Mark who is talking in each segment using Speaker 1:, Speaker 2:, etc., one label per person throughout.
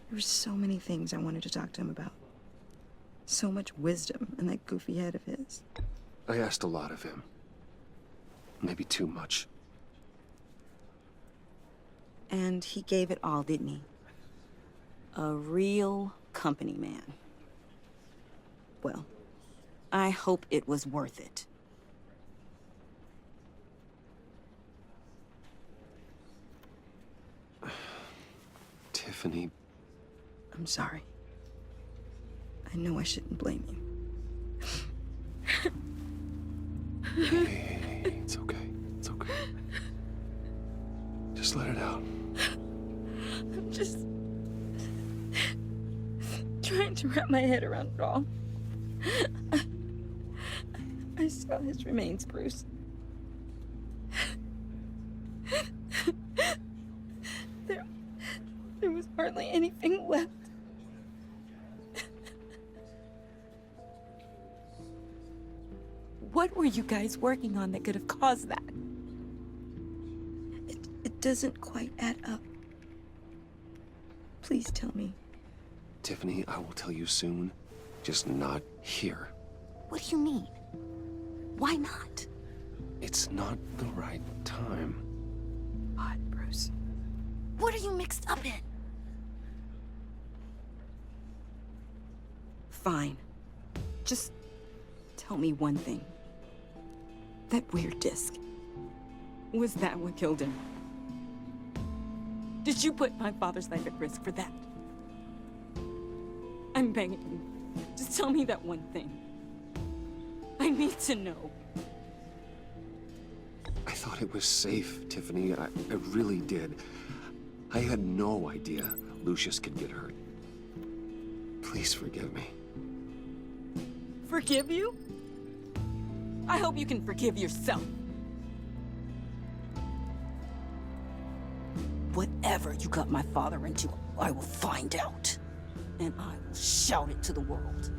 Speaker 1: There were so many things I wanted to talk to him about. So much wisdom in that goofy head of his.
Speaker 2: I asked a lot of him. Maybe too much.
Speaker 1: And he gave it all, didn't he? A real company man. Well, I hope it was worth it.
Speaker 2: Tiffany...
Speaker 1: I'm sorry. I know I shouldn't blame you.
Speaker 2: Hey, it's okay. It's okay. Just let it out.
Speaker 1: I'm just trying to wrap my head around it all. I saw his remains, Bruce. There was hardly anything left. What were you guys working on that could have caused that? It doesn't quite add up. Please tell me.
Speaker 2: Tiffany, I will tell you soon. Just not here.
Speaker 1: What do you mean? Why not?
Speaker 2: It's not the right time.
Speaker 1: What, Bruce? What are you mixed up in? Fine. Just tell me one thing. That weird disc. Was that what killed him? Did you put my father's life at risk for that? I'm begging you. Just tell me that one thing. I need to know.
Speaker 2: I thought it was safe, Tiffany. I really did. I had no idea Lucius could get hurt. Please forgive me.
Speaker 1: Forgive you? I hope you can forgive yourself. Whatever you got my father into, I will find out. And I will shout it to the world.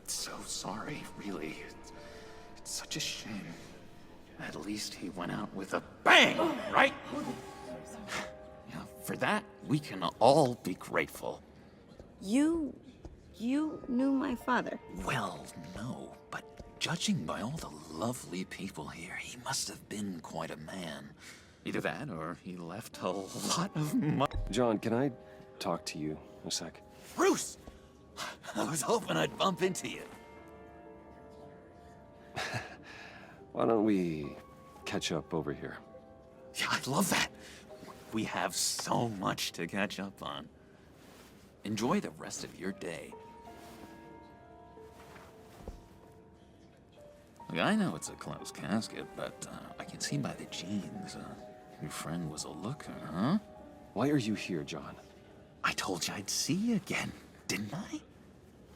Speaker 3: So sorry, really. It's such a shame. At least he went out with a bang, right? Yeah, for that, we can all be grateful.
Speaker 1: You knew my father.
Speaker 3: Well, no, but judging by all the lovely people here, he must have been quite a man. Either that, or he left a lot of money.
Speaker 2: John, can I talk to you a sec?
Speaker 3: Bruce! I was hoping I'd bump into you.
Speaker 2: Why don't we catch up over here?
Speaker 3: Yeah, I love that. We have so much to catch up on. Enjoy the rest of your day. Look, I know it's a closed casket, but I can see by the jeans, your friend was a looker, huh?
Speaker 2: Why are you here, John?
Speaker 3: I told you I'd see you again, didn't I?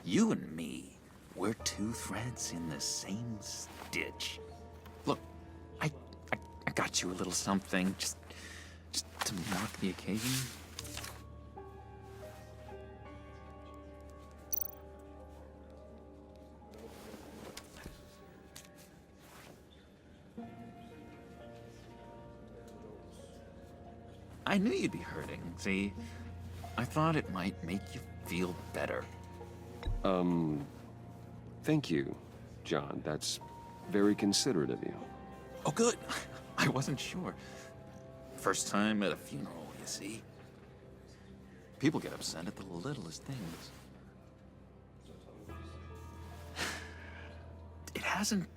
Speaker 3: You and me, we're two threads in the same stitch. Look, I got you a little something, just to mark the occasion. I knew you'd be hurting, see? I thought it might make you feel better.
Speaker 2: Thank you, John. That's very considerate of you.
Speaker 3: Oh, good. I wasn't sure. First time at a funeral, you see? People get upset at the littlest things. It hasn't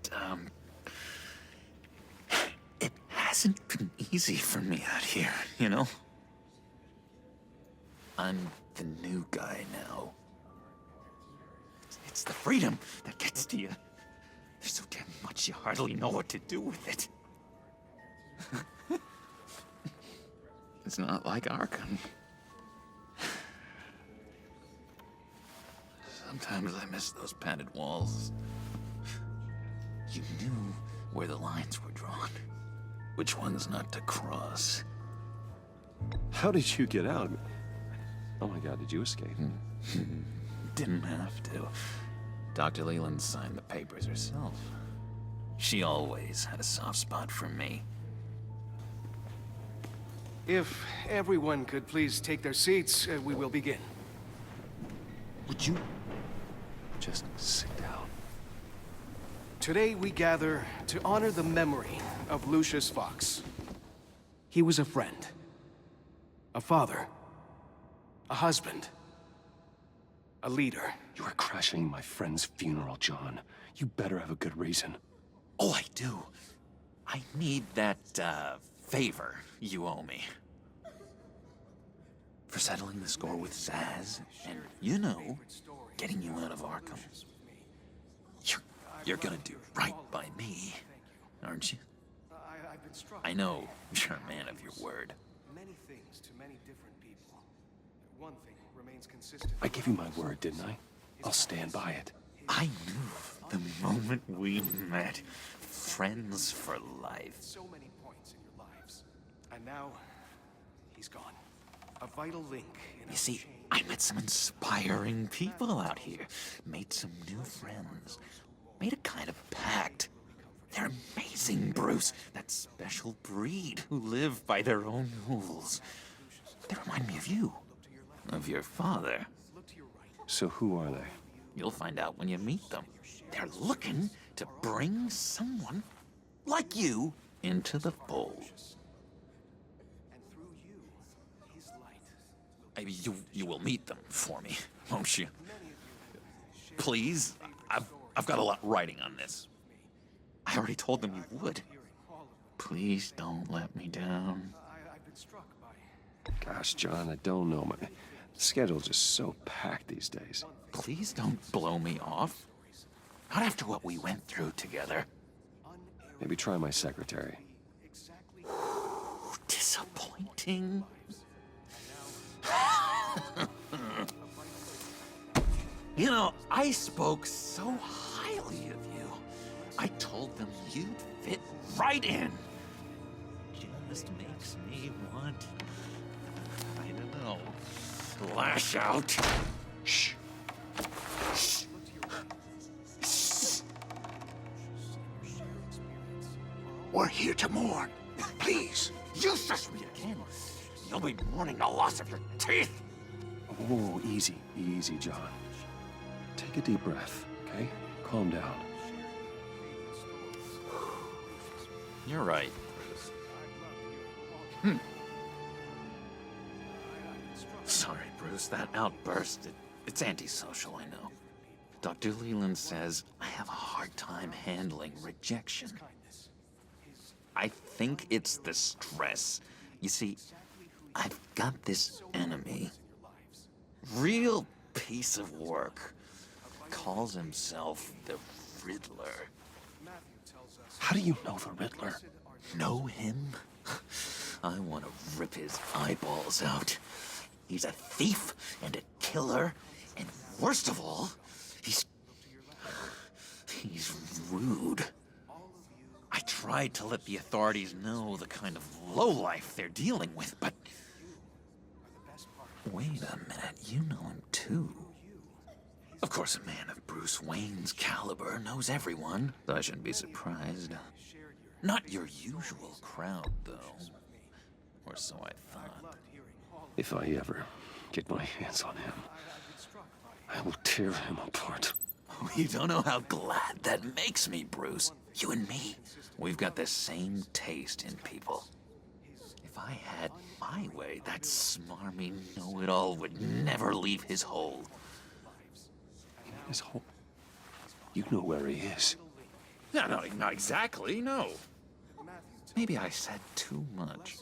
Speaker 3: been easy for me out here, you know? I'm the new guy now. It's the freedom that gets to you. There's so damn much you hardly know what to do with it. It's not like Arkham. Sometimes I miss those padded walls. You knew where the lines were drawn. Which ones not to cross.
Speaker 2: How did you get out? Oh my God, did you escape?
Speaker 3: Didn't have to. Dr. Leland signed the papers herself. She always had a soft spot for me.
Speaker 4: If everyone could please take their seats, we will begin.
Speaker 2: Would you just sit down?
Speaker 4: Today we gather to honor the memory of Lucius Fox. He was a friend, a father, a husband, a leader.
Speaker 2: You are crashing my friend's funeral, John. You better have a good reason.
Speaker 3: Oh, I do. I need that, favor you owe me. For settling the score with Zaz, and, you know, getting you out of Arkham. You're gonna do right by me, aren't you? I know you're a man of your word.
Speaker 4: Many things to many different people. One thing remains consistent.
Speaker 2: I gave you my word, didn't I? I'll stand by it.
Speaker 3: I knew the moment we met. Friends for life.
Speaker 4: So many points in your lives. And now, he's gone. A vital link in
Speaker 3: You see, I met some inspiring people out here. Made some new friends. Made a kind of pact. They're amazing, Bruce. That special breed who live by their own rules. They remind me of you. Of your father.
Speaker 2: So who are they?
Speaker 3: You'll find out when you meet them. They're looking to bring someone like you into the fold. Maybe you will meet them for me, won't you? Please, I've got a lot writing on this. I already told them you would. Please don't let me down.
Speaker 2: Gosh, John, I don't know. My schedule's just so packed these days.
Speaker 3: Please don't blow me off. Not after what we went through together.
Speaker 2: Maybe try my secretary.
Speaker 3: Disappointing. You know, I spoke so highly of you. I told them you'd fit right in. Just makes me want, I don't know, lash out. Shh. Shh. Shh. We're here to mourn. Please, you shush me again. You'll be mourning the loss of your teeth.
Speaker 2: Oh, easy, easy, John. Take a deep breath, okay? Calm down.
Speaker 3: You're right. Sorry, Bruce. That outburst, it's antisocial, I know. Dr. Leland says I have a hard time handling rejection. I think it's the stress. You see, I've got this enemy. Real piece of work. Calls himself the Riddler.
Speaker 2: How do you know the Riddler?
Speaker 3: Know him? I want to rip his eyeballs out. He's a thief and a killer, and worst of all, he's rude. I tried to let the authorities know the kind of lowlife they're dealing with, but... Wait a minute, you know him too. Of course, a man of Bruce Wayne's caliber knows everyone, so I shouldn't be surprised. Not your usual crowd, though. Or so I thought.
Speaker 2: If I ever get my hands on him, I will tear him apart.
Speaker 3: You don't know how glad that makes me, Bruce. You and me, we've got the same taste in people. If I had my way, that smarmy know-it-all would never leave his hole.
Speaker 2: His hole? You know where he is.
Speaker 3: No, not exactly, no. Maybe I said too much.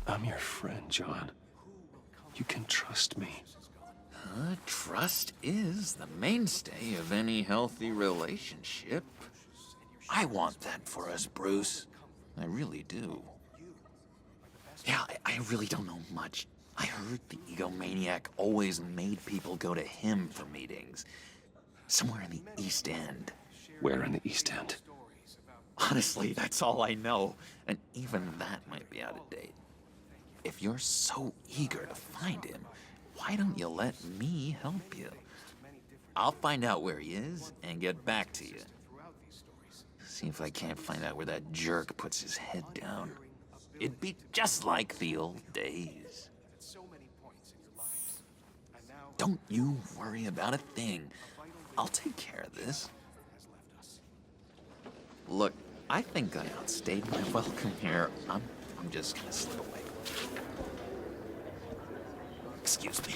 Speaker 2: I'm your friend, John. You can trust me.
Speaker 3: Trust is the mainstay of any healthy relationship. I want that for us, Bruce. I really do. Yeah, I really don't know much. I heard the egomaniac always made people go to him for meetings. Somewhere in the East End.
Speaker 2: Where in the East End?
Speaker 3: Honestly, that's all I know. And even that might be out of date. If if you're so eager to find him, why don't you let me help you? I'll find out where he is and get back to you. See if I can't find out where that jerk puts his head down. It'd be just like the old days. Don't you worry about a thing. I'll take care of this. Look, I think I outstayed my welcome here. I'm just gonna slip away. Excuse me.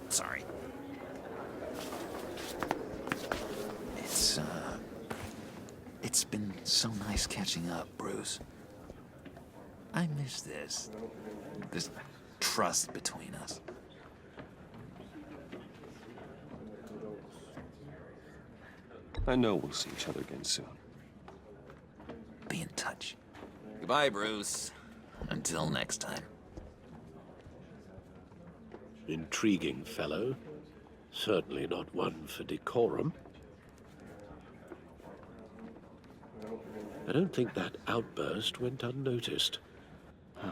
Speaker 3: Sorry. It's been so nice catching up, Bruce. I miss this trust between us.
Speaker 2: I know we'll see each other again soon.
Speaker 3: Be in touch. Goodbye, Bruce. Until next time.
Speaker 5: Intriguing fellow. Certainly not one for decorum. I don't think that outburst went unnoticed.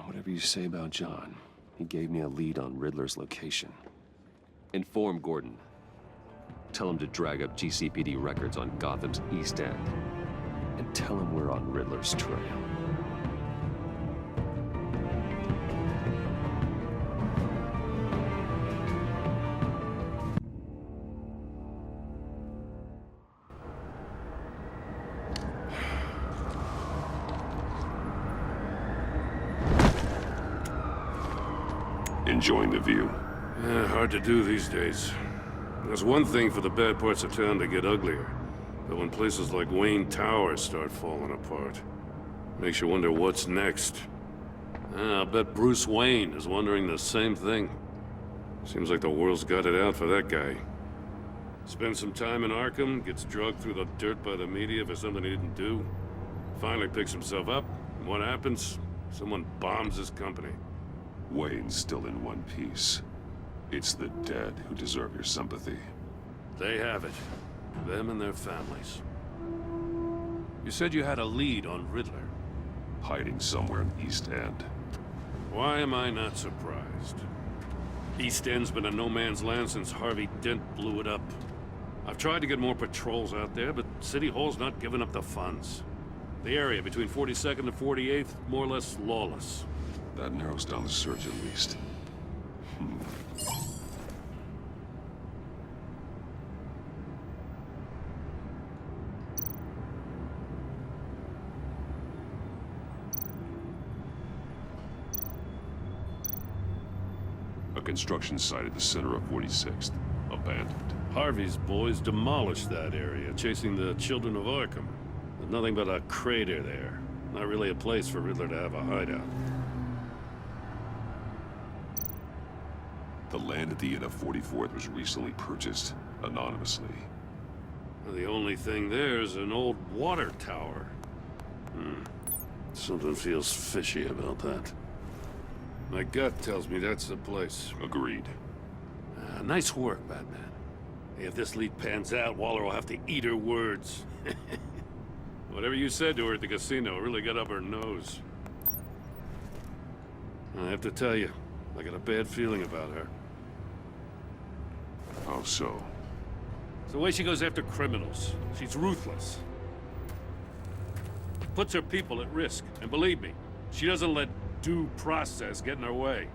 Speaker 2: Whatever you say about John, he gave me a lead on Riddler's location. Inform Gordon. Tell him to drag up GCPD records on Gotham's East End. And tell him we're on Riddler's trail. Enjoying the view.
Speaker 6: Hard to do these days. There's one thing for the bad parts of town to get uglier, but when places like Wayne Tower start falling apart, makes you wonder what's next. I'll bet Bruce Wayne is wondering the same thing. Seems like the world's got it out for that guy. Spends some time in Arkham, gets drugged through the dirt by the media for something he didn't do. Finally picks himself up, and what happens? Someone bombs his company.
Speaker 7: Wayne's still in one piece. It's the dead who deserve your sympathy.
Speaker 6: They have it. Them and their families. You said you had a lead on Riddler.
Speaker 7: Hiding somewhere in East End.
Speaker 6: Why am I not surprised? East End's been a no-man's land since Harvey Dent blew it up. I've tried to get more patrols out there, but City Hall's not giving up the funds. The area between 42nd and 48th, more or less lawless.
Speaker 7: That narrows down the search at least. A construction site at the center of 46th. Abandoned.
Speaker 6: Harvey's boys demolished that area, chasing the children of Arkham. There's nothing but a crater there. Not really a place for Riddler to have a hideout.
Speaker 7: The land at the end of 44th was recently purchased, anonymously.
Speaker 6: The only thing there is an old water tower. Something feels fishy about that. My gut tells me that's the place.
Speaker 7: Agreed.
Speaker 6: Nice work, Batman. If this lead pans out, Waller will have to eat her words. Whatever you said to her at the casino really got up her nose. I have to tell you, I got a bad feeling about her.
Speaker 7: How so?
Speaker 6: It's the way she goes after criminals. She's ruthless. Puts her people at risk. And believe me, she doesn't let due process get in her way.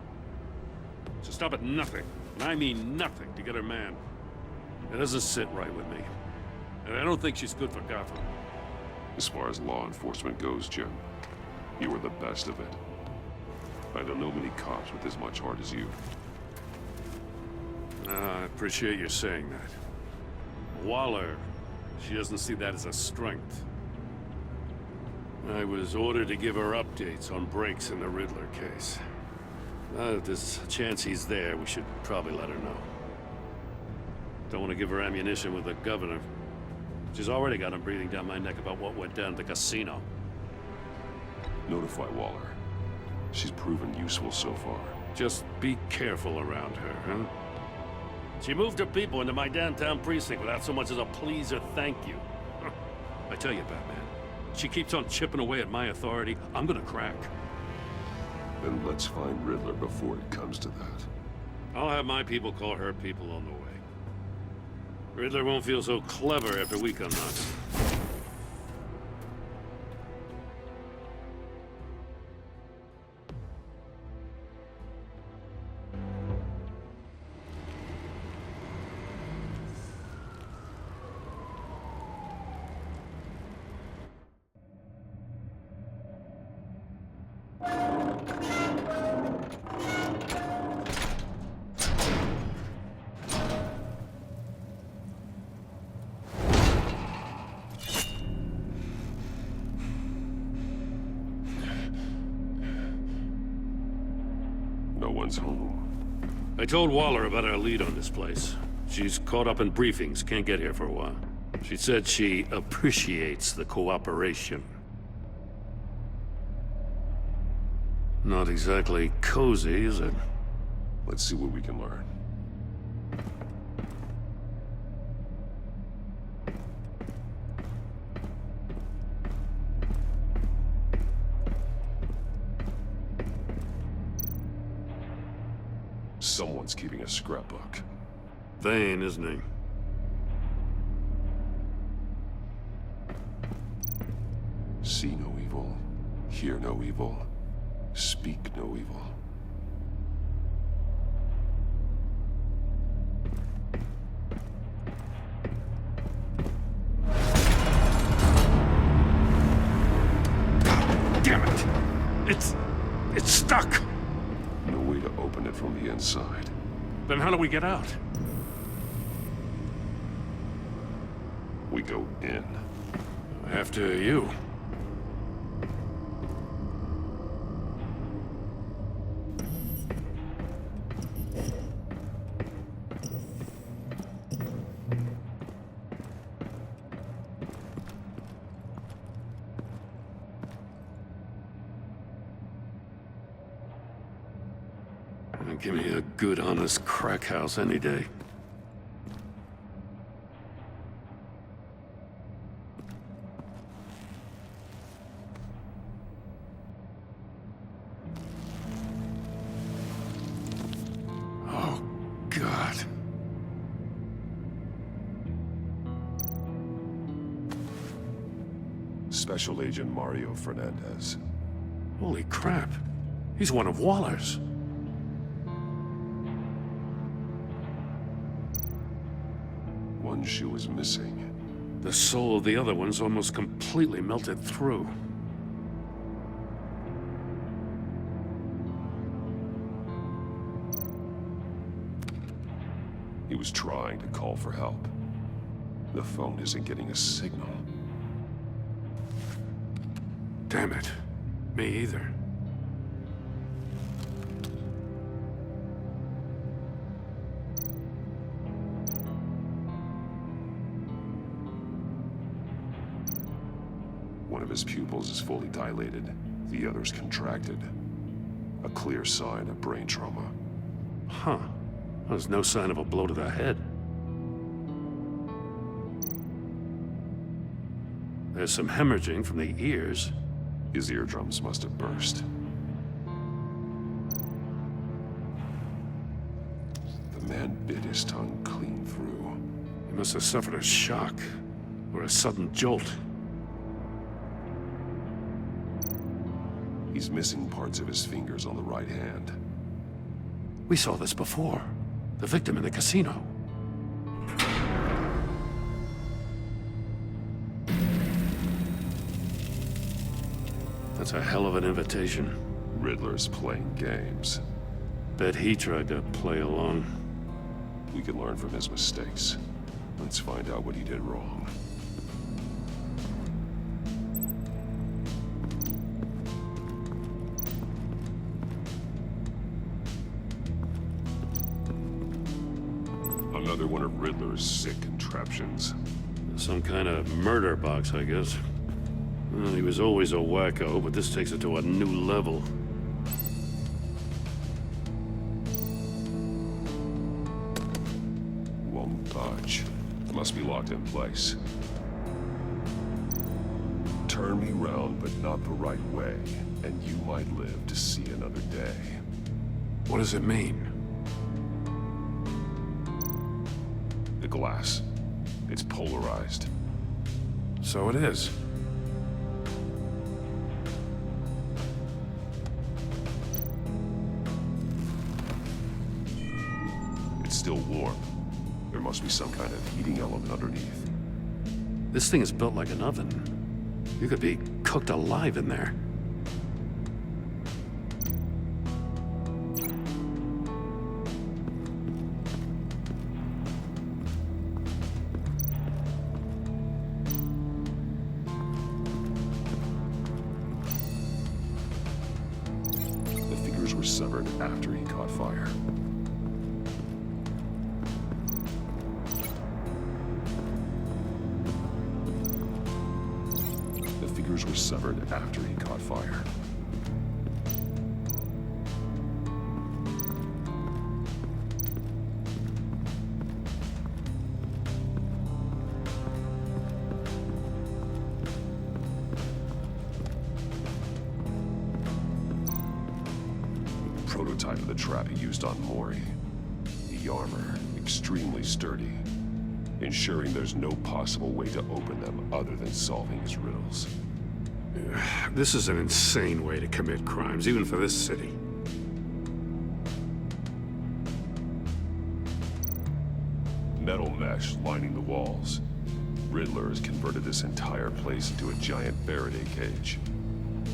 Speaker 6: She'll stop at nothing, and I mean nothing, to get her man. It doesn't sit right with me. And I don't think she's good for Gotham.
Speaker 7: As far as law enforcement goes, Jim, you were the best of it. I don't know many cops with as much heart as you.
Speaker 6: I appreciate you saying that. Waller, she doesn't see that as a strength. I was ordered to give her updates on breaks in the Riddler case. If there's a chance he's there, we should probably let her know. Don't want to give her ammunition with the governor. She's already got him breathing down my neck about what went down at the casino.
Speaker 7: Notify Waller. She's proven useful so far.
Speaker 6: Just be careful around her, huh? She moved her people into my downtown precinct without so much as a please or thank you. I tell you, Batman, she keeps on chipping away at my authority, I'm gonna crack.
Speaker 7: Then let's find Riddler before it comes to that.
Speaker 6: I'll have my people call her people on the way. Riddler won't feel so clever after we come knocking.
Speaker 7: No one's home.
Speaker 6: I told Waller about our lead on this place. She's caught up in briefings, can't get here for a while. She said she appreciates the cooperation. Not exactly cozy, is it?
Speaker 7: Let's see what we can learn. Someone's keeping a scrapbook.
Speaker 6: Vain, isn't he?
Speaker 7: See no evil, hear no evil, speak no evil.
Speaker 6: Damn it! It's stuck!
Speaker 7: No way to open it from the inside.
Speaker 6: Then how do we get out?
Speaker 7: We go in.
Speaker 6: After you. Give me a good, honest crack house any day. Oh, God.
Speaker 7: Special Agent Mario Fernandez.
Speaker 6: Holy crap. He's one of Waller's.
Speaker 7: One shoe is missing.
Speaker 6: The soul of the other one's almost completely melted through.
Speaker 7: He was trying to call for help. The phone isn't getting a signal.
Speaker 6: Damn it. Me either.
Speaker 7: One of his pupils is fully dilated. The other's contracted. A clear sign of brain trauma.
Speaker 6: Huh. There's no sign of a blow to the head. There's some hemorrhaging from the ears.
Speaker 7: His eardrums must have burst. The man bit his tongue clean through.
Speaker 6: He must have suffered a shock, or a sudden jolt.
Speaker 7: He's missing parts of his fingers on the right hand.
Speaker 6: We saw this before. The victim in the casino. That's a hell of an invitation.
Speaker 7: Riddler's playing games.
Speaker 6: Bet he tried to play along.
Speaker 7: We can learn from his mistakes. Let's find out what he did wrong. Another one of Riddler's sick contraptions.
Speaker 6: Some kind of murder box, I guess. Well, he was always a wacko, but this takes it to a new level. Won't budge. Must be locked in place. Turn
Speaker 7: turn me round, but not the right way, and you might live to see another day.
Speaker 6: What does it mean?
Speaker 7: The glass. It's polarized.
Speaker 6: So it is.
Speaker 7: It's still warm. There must be some kind of heating element underneath.
Speaker 6: This thing is built like an oven. You could be cooked alive in there.
Speaker 7: The fingers were severed after he caught fire. The fingers were severed after he caught fire. Prototype of the trap he used on Mori. The armor, extremely sturdy, ensuring there's no possible way to open them other than solving his riddles.
Speaker 6: This is an insane way to commit crimes, even for this city.
Speaker 7: Metal mesh lining the walls. Riddler has converted this entire place into a giant Faraday cage.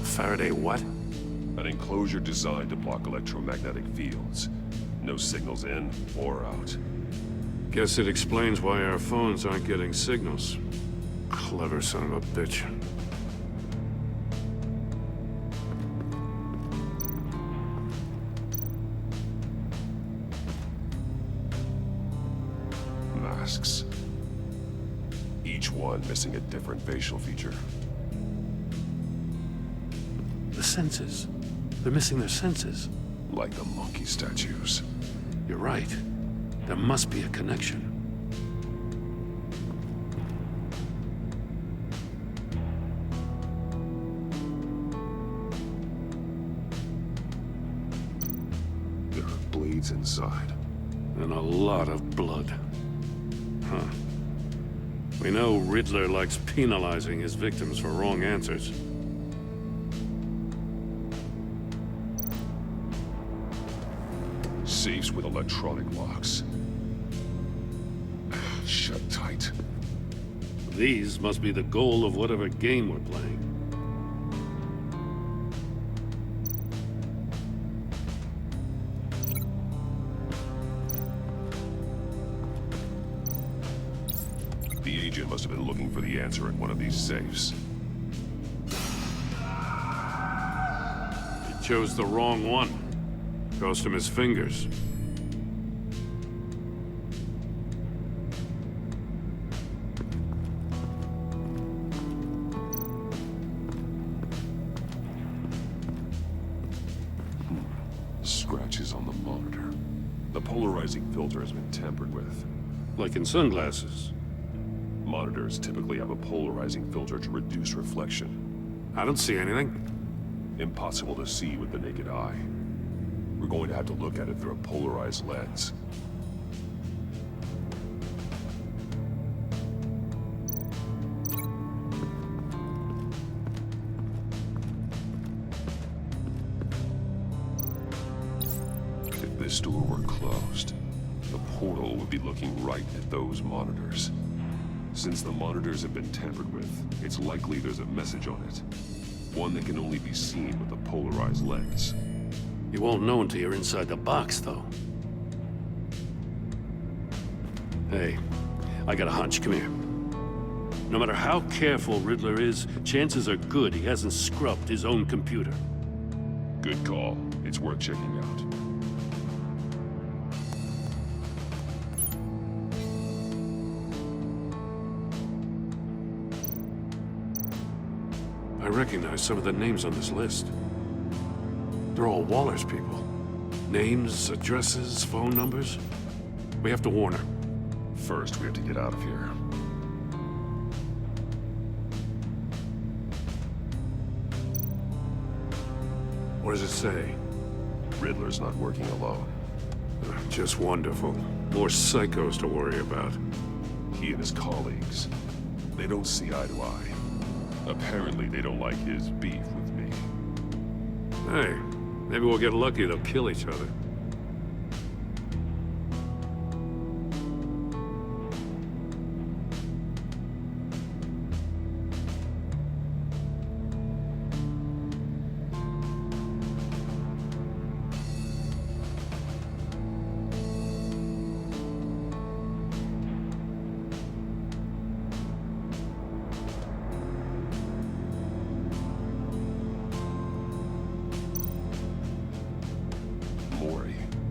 Speaker 6: Faraday what?
Speaker 7: An enclosure designed to block electromagnetic fields. No signals in or out.
Speaker 6: Guess it explains why our phones aren't getting signals. Clever son of a bitch.
Speaker 7: Masks. Each one missing a different facial feature.
Speaker 6: The senses. They're missing their senses.
Speaker 7: Like the monkey statues.
Speaker 6: You're right. There must be a connection.
Speaker 7: There are blades inside.
Speaker 6: And a lot of blood. Huh. We know Riddler likes penalizing his victims for wrong answers.
Speaker 7: Safes with electronic locks. Shut tight.
Speaker 6: These must be the goal of whatever game we're playing.
Speaker 7: The agent must have been looking for the answer in one of these safes.
Speaker 6: He chose the wrong one. Cost him his fingers.
Speaker 7: Scratches on the monitor. The polarizing filter has been tampered with.
Speaker 6: Like in sunglasses.
Speaker 7: Monitors typically have a polarizing filter to reduce reflection.
Speaker 6: I don't see anything.
Speaker 7: Impossible to see with the naked eye. We're going to have to look at it through a polarized lens. If this door were closed, the portal would be looking right at those monitors. Since the monitors have been tampered with, it's likely there's a message on it. One that can only be seen with a polarized lens.
Speaker 6: You won't know until you're inside the box, though. Hey, I got a hunch. Come here. No matter how careful Riddler is, chances are good he hasn't scrubbed his own computer.
Speaker 7: Good call. It's worth checking out.
Speaker 6: I recognize some of the names on this list. They're all Waller's people. Names, addresses, phone numbers. We have to warn her.
Speaker 7: First, we have to get out of here.
Speaker 6: What does it say?
Speaker 7: Riddler's not working alone.
Speaker 6: Just wonderful. More psychos to worry about.
Speaker 7: He and his colleagues, they don't see eye to eye. Apparently, they don't like his beef with me.
Speaker 6: Hey, maybe we'll get lucky. They'll kill each other.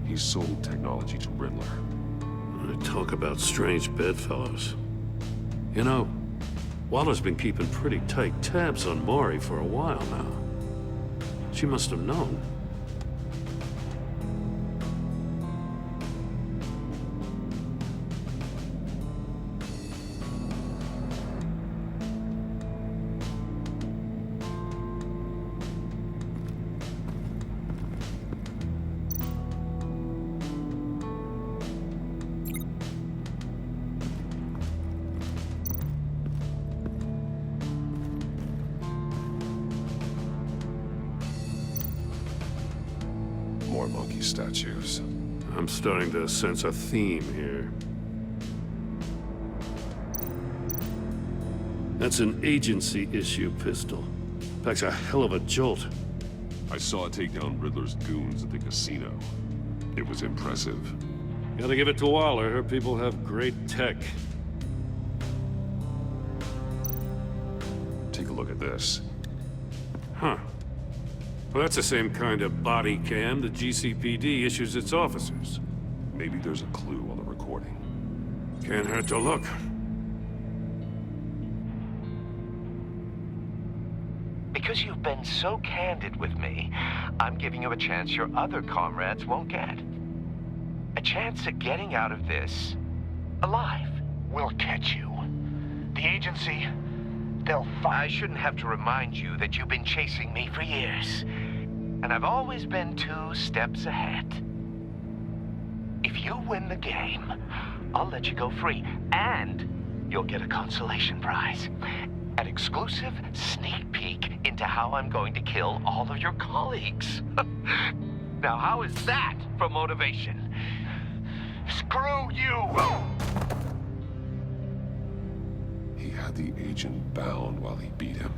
Speaker 7: He sold technology to Riddler.
Speaker 6: Talk about strange bedfellows. You know, Waller's been keeping pretty tight tabs on Maury for a while now. She must have known.
Speaker 7: More monkey statues.
Speaker 6: I'm starting to sense a theme here. That's an agency-issue pistol. Packs a hell of a jolt.
Speaker 7: I saw it take down Riddler's goons at the casino. It was impressive.
Speaker 6: Gotta give it to Waller. Her people have great tech.
Speaker 7: Take a look at this.
Speaker 6: Huh. Well, that's the same kind of body cam the GCPD issues its officers.
Speaker 7: Maybe there's a clue on the recording.
Speaker 6: Can't hurt to look.
Speaker 8: Because you've been so candid with me, I'm giving you a chance your other comrades won't get. A chance at getting out of this alive.
Speaker 9: We'll catch you. The agency, they'll
Speaker 8: I shouldn't have to remind you that you've been chasing me for years. And I've always been 2 steps ahead. If you win the game, I'll let you go free. And you'll get a consolation prize. An exclusive sneak peek into how I'm going to kill all of your colleagues. Now, how is that for motivation?
Speaker 9: Screw you!
Speaker 7: He had the agent bound while he beat him.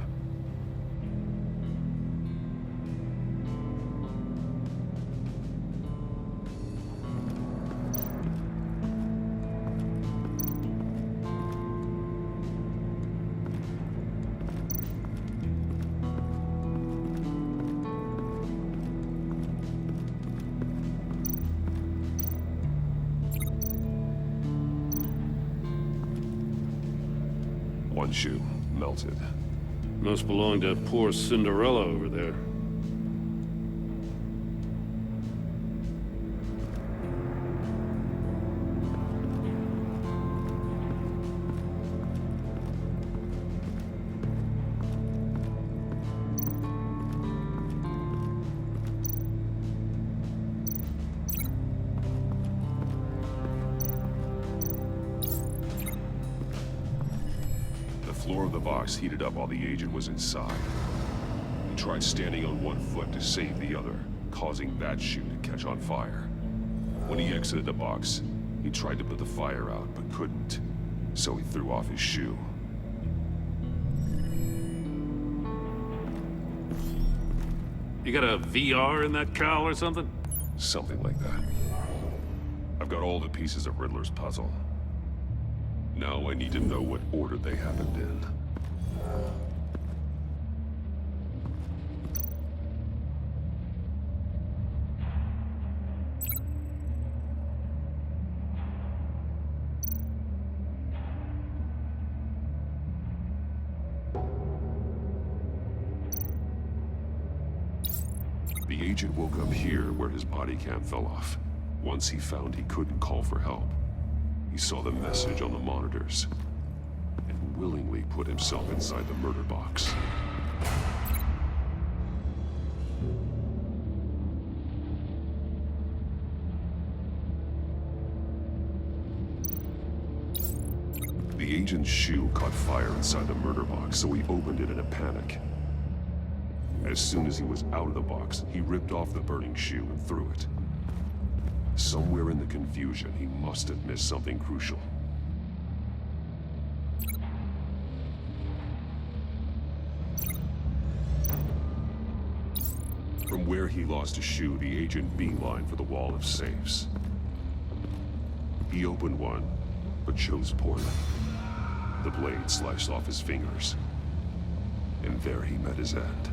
Speaker 7: One shoe, melted.
Speaker 6: Must belong to poor Cinderella over there.
Speaker 7: The floor of the box heated up while the agent was inside. He tried standing on one foot to save the other, causing that shoe to catch on fire. When he exited the box, he tried to put the fire out, but couldn't, so he threw off his shoe.
Speaker 6: You got a VR in that cowl or something?
Speaker 7: Something like that. I've got all the pieces of Riddler's puzzle. Now I need to know what order they happened in. The agent woke up here where his body cam fell off. Once he found he couldn't call for help, he saw the message on the monitors and willingly put himself inside the murder box. agent's shoe caught fire inside the murder box, so he opened it in a panic. As soon as he was out of the box, he ripped off the burning shoe and threw it. Somewhere in the confusion, he must have missed something crucial. From where he lost his shoe, the agent beelined for the wall of safes. He opened one, but chose poorly. The blade sliced off his fingers. And there he met his end.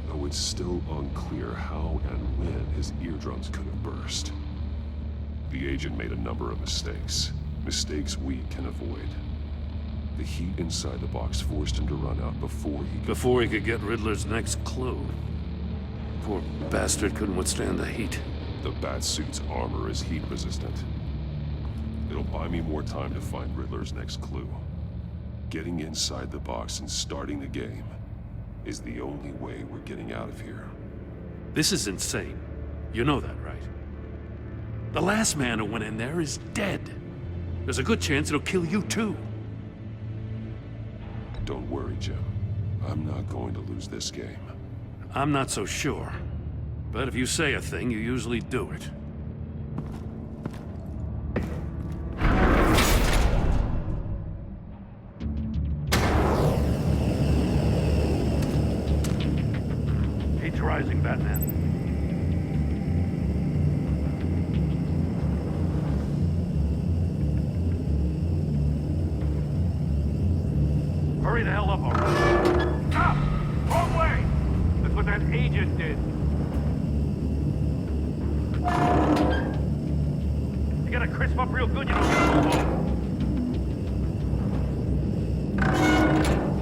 Speaker 7: Though it's still unclear how and when his eardrums could have burst. The agent made a number of mistakes. Mistakes we can avoid. The heat inside the box forced him to run out
Speaker 6: before he could get Riddler's next clue. Poor bastard couldn't withstand the heat.
Speaker 7: The Batsuit's armor is heat resistant. It'll buy me more time to find Riddler's next clue. Getting inside the box and starting the game is the only way we're getting out of here.
Speaker 6: This is insane. You know that, right? The last man who went in there is dead. There's a good chance it'll kill you too.
Speaker 7: Don't worry, Jim. I'm not going to lose this game.
Speaker 6: I'm not so sure. But if you say a thing, you usually do it. Heat's rising, Batman. Hurry the hell up already. Stop! Wrong way! That's what that agent did. You gotta crisp up real good, you don't get alone.
Speaker 7: I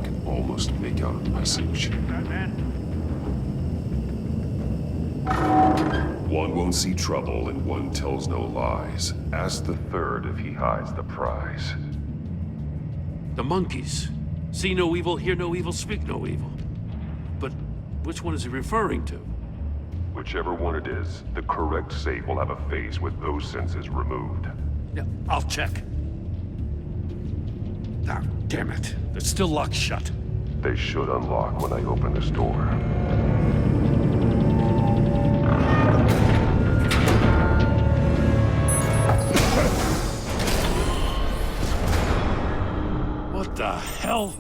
Speaker 7: can almost make out a message.
Speaker 6: Batman?
Speaker 7: One won't see trouble and one tells no lies. Ask the third if he hides the prize.
Speaker 6: The monkeys. See no evil, hear no evil, speak no evil. But which one is he referring to?
Speaker 7: Whichever one it is, the correct safe will have a phase with those senses removed.
Speaker 6: Yeah, I'll check. Ah, damn it. They're still locked shut.
Speaker 7: They should unlock when I open this door.
Speaker 6: What the hell?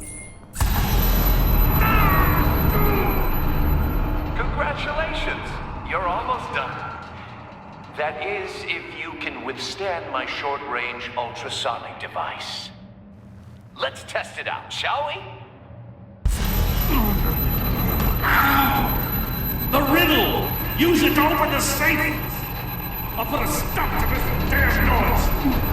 Speaker 8: Congratulations! You're almost done. That is, if you can withstand my short-range ultrasonic device. Let's test it out, shall we?
Speaker 6: The riddle! Use it to open the safe! I'll put a stop to this damn noise!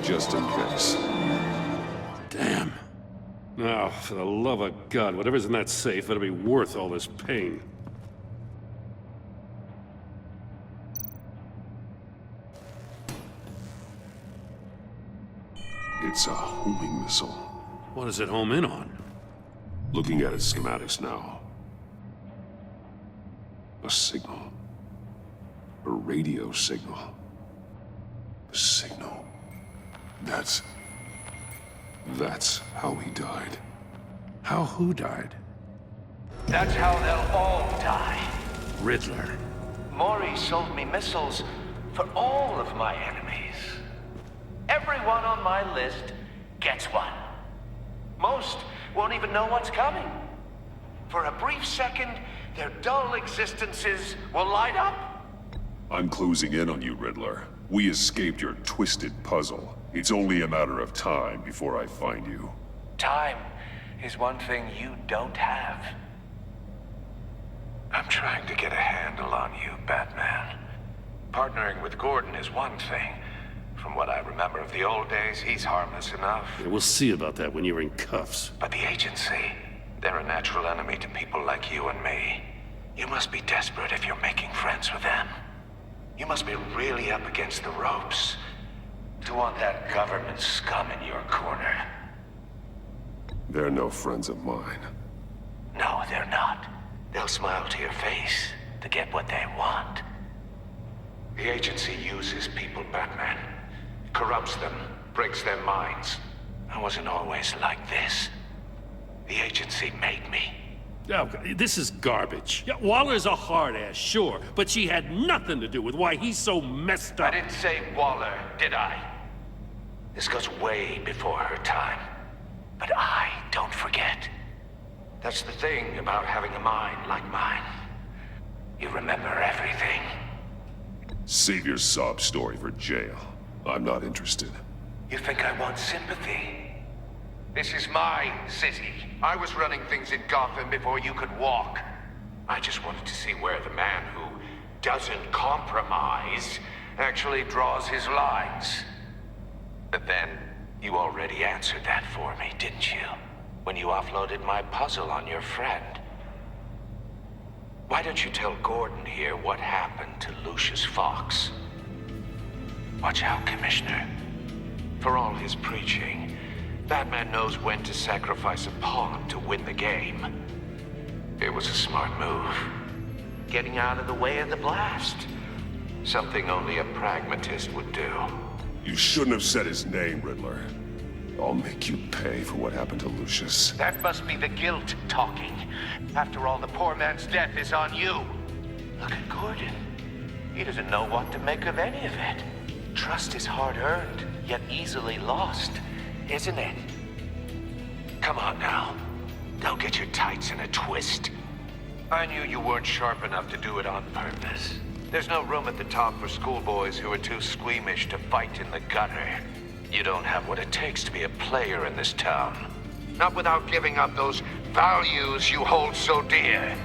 Speaker 7: Just in case.
Speaker 6: Damn. Now, for the love of God, whatever's in that safe better be worth all this pain.
Speaker 7: It's a homing missile.
Speaker 6: What does it home in on?
Speaker 7: Looking at its schematics now. A signal. A radio signal. A signal. That's how he died.
Speaker 6: How who died?
Speaker 8: That's how they'll all die.
Speaker 6: Riddler.
Speaker 8: Maury sold me missiles for all of my enemies. Everyone on my list gets one. Most won't even know what's coming. For a brief second, their dull existences will light up.
Speaker 7: I'm closing in on you, Riddler. We escaped your twisted puzzle. It's only a matter of time before I find you.
Speaker 8: Time is one thing you don't have. I'm trying to get a handle on you, Batman. Partnering with Gordon is one thing. From what I remember of the old days, he's harmless enough.
Speaker 6: Yeah, we'll see about that when you're in cuffs.
Speaker 8: But the agency, they're a natural enemy to people like you and me. You must be desperate if you're making friends with them. You must be really up against the ropes to want that government scum in your corner.
Speaker 7: They're no friends of mine.
Speaker 8: No, they're not. They'll smile to your face to get what they want. The agency uses people, Batman. Corrupts them, breaks their minds. I wasn't always like this. The agency made me.
Speaker 6: Oh, this is garbage. Yeah, Waller's a hard ass, sure, but she had nothing to do with why he's so messed
Speaker 8: I
Speaker 6: up.
Speaker 8: didn't say Waller, did I? This goes way before her time. But I don't forget. That's the thing about having a mind like mine. You remember everything.
Speaker 7: Save your sob story for jail. I'm not interested.
Speaker 8: You think I want sympathy? This is my city. I was running things in Gotham before you could walk. I just wanted to see where the man who doesn't compromise actually draws his lines. But then, you already answered that for me, didn't you? When you offloaded my puzzle on your friend. Why don't you tell Gordon here what happened to Lucius Fox? Watch out, Commissioner. For all his preaching, Batman knows when to sacrifice a pawn to win the game. It was a smart move. Getting out of the way of the blast. Something only a pragmatist would do.
Speaker 7: You shouldn't have said his name, Riddler. I'll make you pay for what happened to Lucius.
Speaker 8: That must be the guilt talking. After all, the poor man's death is on you. Look at Gordon. He doesn't know what to make of any of it. Trust is hard-earned, yet easily lost, isn't it? Come on now. Don't get your tights in a twist. I knew you weren't sharp enough to do it on purpose. There's no room at the top for schoolboys who are too squeamish to fight in the gutter. You don't have what it takes to be a player in this town. Not without giving up those values you hold so dear.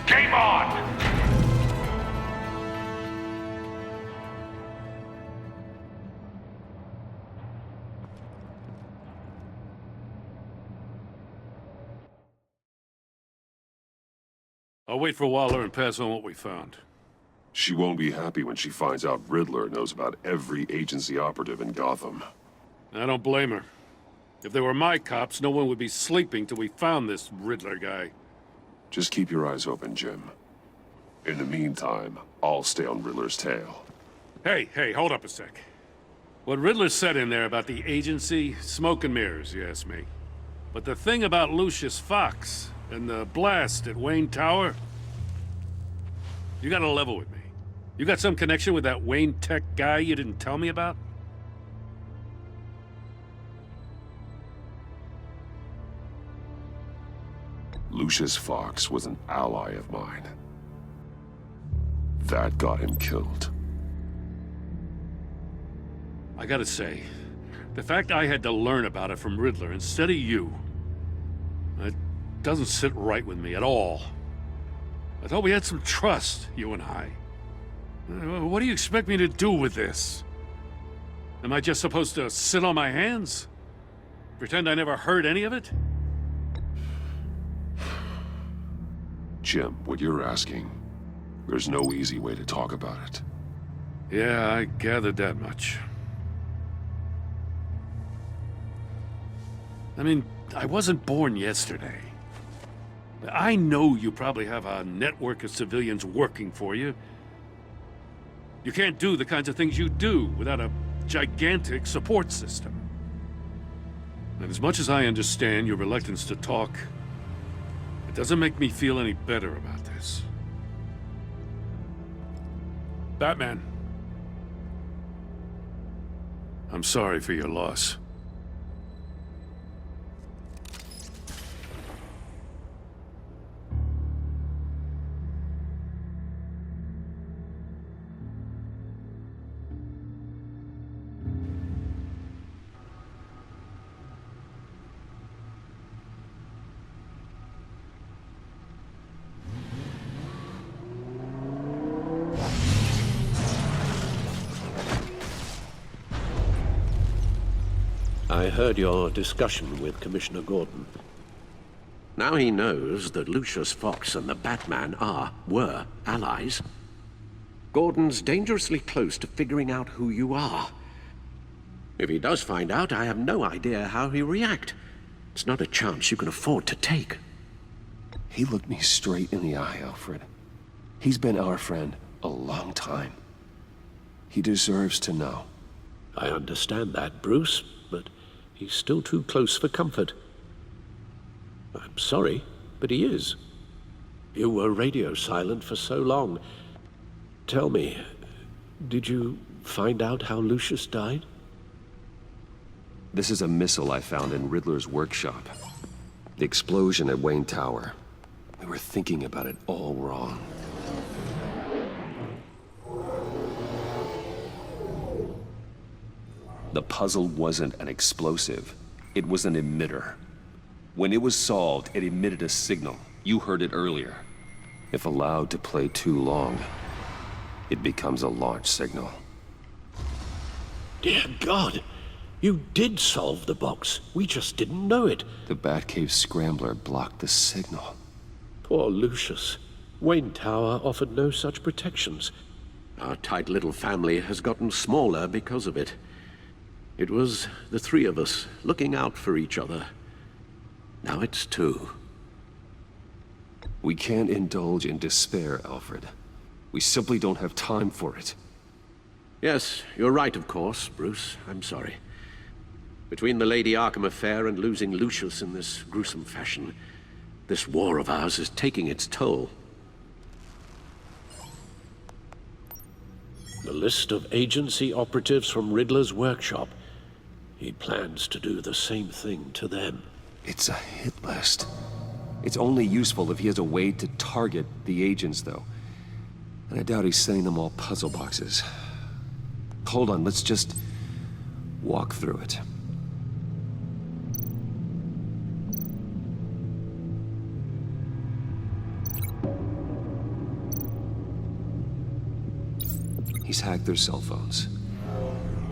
Speaker 8: Game on!
Speaker 6: I'll wait for Waller and pass on what we found.
Speaker 7: She won't be happy when she finds out Riddler knows about every agency operative in Gotham.
Speaker 6: I don't blame her. If they were my cops, no one would be sleeping till we found this Riddler guy.
Speaker 7: Just keep your eyes open, Jim. In the meantime, I'll stay on Riddler's tail.
Speaker 6: Hey, hold up a sec. What Riddler said in there about the agency, smoke and mirrors, you ask me. But the thing about Lucius Fox and the blast at Wayne Tower, you gotta level with me. You got some connection with that Wayne Tech guy you didn't tell me about?
Speaker 7: Lucius Fox was an ally of mine. That got him killed.
Speaker 6: I gotta say, the fact I had to learn about it from Riddler instead of you, it doesn't sit right with me at all. I thought we had some trust, you and I. What do you expect me to do with this? Am I just supposed to sit on my hands? Pretend I never heard any of it?
Speaker 7: Jim, what you're asking, there's no easy way to talk about it.
Speaker 6: Yeah, I gathered that much. I mean, I wasn't born yesterday. I know you probably have a network of civilians working for you. You can't do the kinds of things you do without a gigantic support system. And as much as I understand your reluctance to talk, it doesn't make me feel any better about this. Batman, I'm sorry for your loss.
Speaker 5: I heard your discussion with Commissioner Gordon. Now he knows that Lucius Fox and the Batman were allies. Gordon's dangerously close to figuring out who you are. If he does find out, I have no idea how he'll react. It's not a chance you can afford to take.
Speaker 2: He looked me straight in the eye, Alfred. He's been our friend a long time. He deserves to know.
Speaker 5: I understand that, Bruce, but he's still too close for comfort. I'm sorry, but he is. You were radio silent for so long. Tell me, did you find out how Lucius died?
Speaker 2: This is a missile I found in Riddler's workshop. The explosion at Wayne Tower. We were thinking about it all wrong. The puzzle wasn't an explosive. It was an emitter. When it was solved, it emitted a signal. You heard it earlier. If allowed to play too long, it becomes a launch signal.
Speaker 5: Dear God! You did solve the box. We just didn't know it.
Speaker 2: The Batcave scrambler blocked the signal.
Speaker 5: Poor Lucius. Wayne Tower offered no such protections. Our tight little family has gotten smaller because of it. It was the three of us looking out for each other. Now it's two.
Speaker 2: We can't indulge in despair, Alfred. We simply don't have time for it.
Speaker 5: Yes, you're right, of course, Bruce. I'm sorry. Between the Lady Arkham affair and losing Lucius in this gruesome fashion, this war of ours is taking its toll. The list of agency operatives from Riddler's workshop. He plans to do the same thing to them.
Speaker 2: It's a hit list. It's only useful if he has a way to target the agents, though. And I doubt he's sending them all puzzle boxes. Hold on, let's just walk through it. He's hacked their cell phones.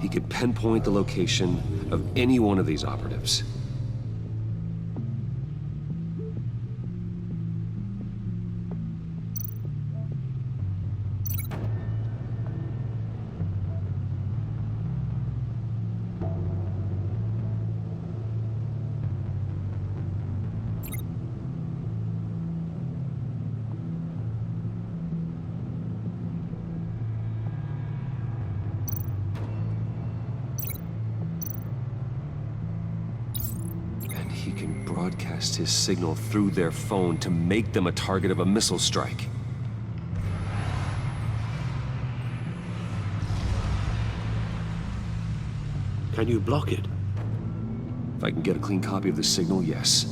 Speaker 2: He could pinpoint the location of any one of these operatives. He can broadcast his signal through their phone to make them a target of a missile strike.
Speaker 5: Can you block it?
Speaker 2: If I can get a clean copy of the signal, yes.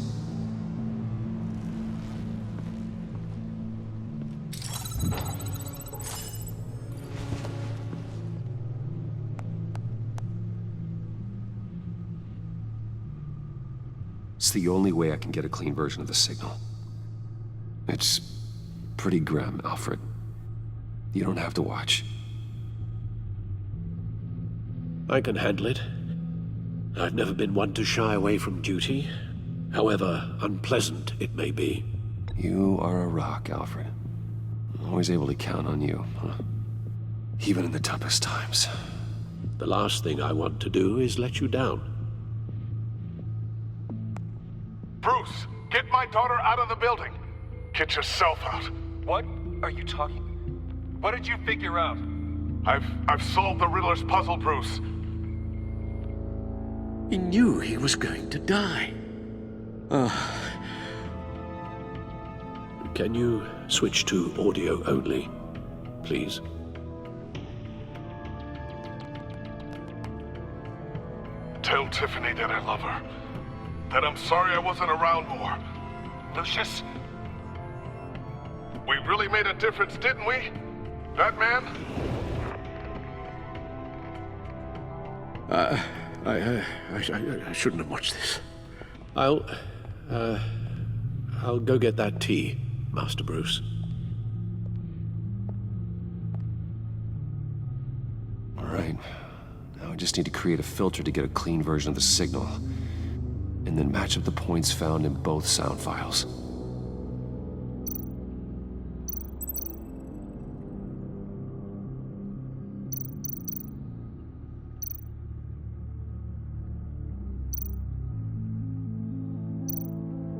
Speaker 2: It's the only way I can get a clean version of the signal. It's pretty grim, Alfred. You don't have to watch.
Speaker 5: I can handle it. I've never been one to shy away from duty, however unpleasant it may be.
Speaker 2: You are a rock, Alfred. I'm always able to count on you, huh? Even in the toughest times.
Speaker 5: The last thing I want to do is let you down.
Speaker 9: Bruce, get my daughter out of the building. Get yourself out.
Speaker 10: What are you talking? What did you figure out?
Speaker 9: I've solved the Riddler's puzzle, Bruce.
Speaker 5: He knew he was going to die. Can you switch to audio only, please?
Speaker 9: Tell Tiffany that I love her. That I'm sorry I wasn't around more.
Speaker 10: Lucius?
Speaker 9: We really made a difference, didn't we? Batman?
Speaker 5: I shouldn't have watched this. I'll go get that tea, Master Bruce.
Speaker 2: All right. Now Now I just need to create a filter to get a clean version of the signal, and then match up the points found in both sound files.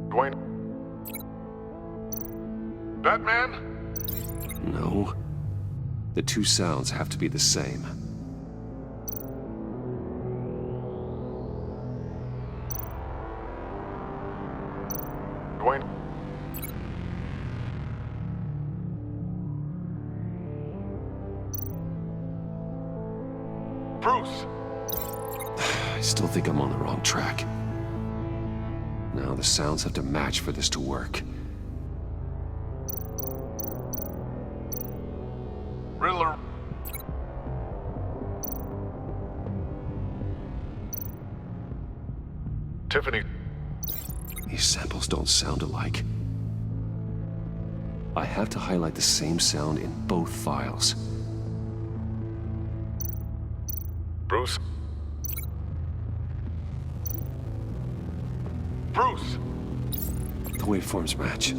Speaker 9: Dwayne? Batman?
Speaker 2: No. The two sounds have to be the same.
Speaker 9: Dwayne? Bruce!
Speaker 2: I still think I'm on the wrong track. Now the sounds have to match for this to work.
Speaker 9: Riddler. Tiffany.
Speaker 2: These samples don't sound alike. I have to highlight the same sound in both files.
Speaker 9: Bruce? Bruce!
Speaker 2: The waveforms match.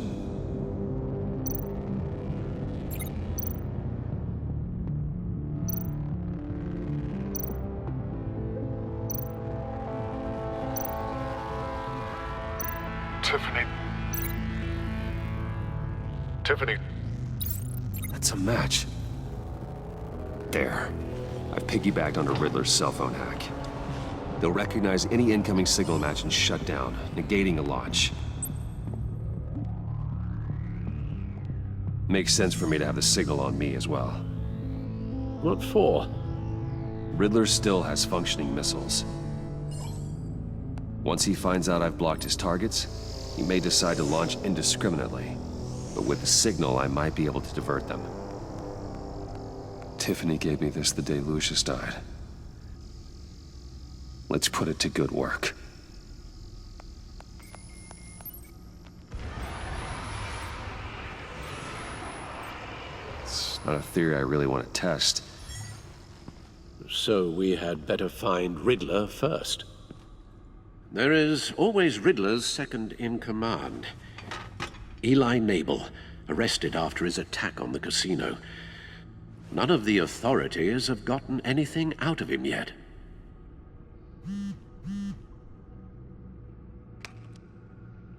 Speaker 9: Tiffany. Tiffany.
Speaker 2: That's a match. There. I've piggybacked onto Riddler's cell phone hack. They'll recognize any incoming signal match and shut down, negating a launch. Makes sense for me to have the signal on me as well.
Speaker 5: What for?
Speaker 2: Riddler still has functioning missiles. Once he finds out I've blocked his targets, he may decide to launch indiscriminately. But with the signal, I might be able to divert them. Tiffany gave me this the day Lucius died. Let's put it to good work. It's not a theory I really want to test.
Speaker 5: So we had better find Riddler first. There is always Riddler's second in command. Eli Nabel, arrested after his attack on the casino. None of the authorities have gotten anything out of him yet.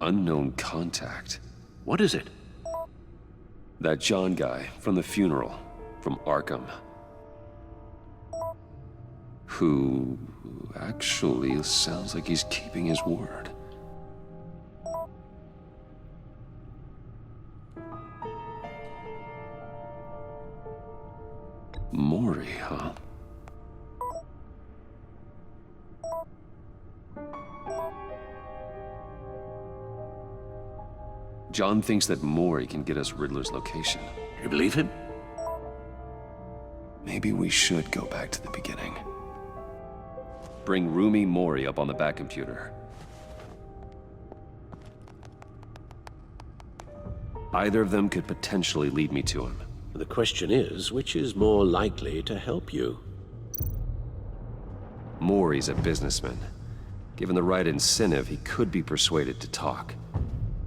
Speaker 2: Unknown contact.
Speaker 5: What is it?
Speaker 2: That John guy from the funeral, from Arkham. Who actually sounds like he's keeping his word. Maury, huh? John thinks that Maury can get us Riddler's location.
Speaker 5: You believe him?
Speaker 2: Maybe we should go back to the beginning. Bring Rumi Maury up on the back computer. Either of them could potentially lead me to him.
Speaker 5: The question is, which is more likely to help you?
Speaker 2: Maury's a businessman. Given the right incentive, he could be persuaded to talk.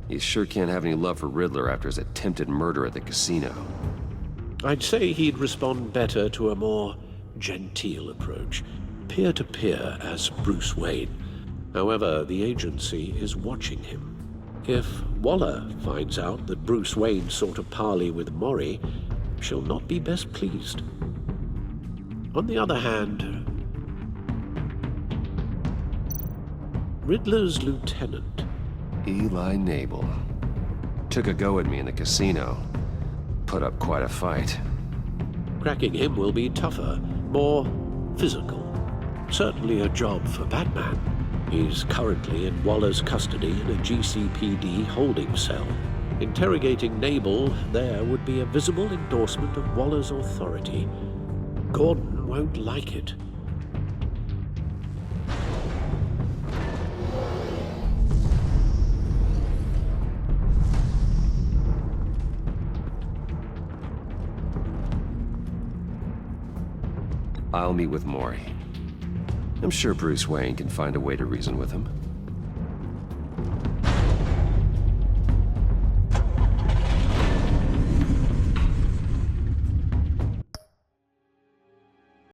Speaker 2: He sure can't have any love for Riddler after his attempted murder at the casino.
Speaker 5: I'd say he'd respond better to a more genteel approach. Peer-to-peer as Bruce Wayne. However, the agency is watching him. If Waller finds out that Bruce Wayne sought a parley with Maury, she'll not be best pleased. On the other hand, Riddler's lieutenant,
Speaker 2: Eli Nabel. Took a go at me in the casino. Put up quite a fight.
Speaker 5: cracking him will be tougher, more physical. Certainly a job for Batman. He's currently in Waller's custody in a GCPD holding cell. Interrogating Nabel there would be a visible endorsement of Waller's authority. Gordon won't like it.
Speaker 2: I'll meet with Maury. I'm sure Bruce Wayne can find a way to reason with him.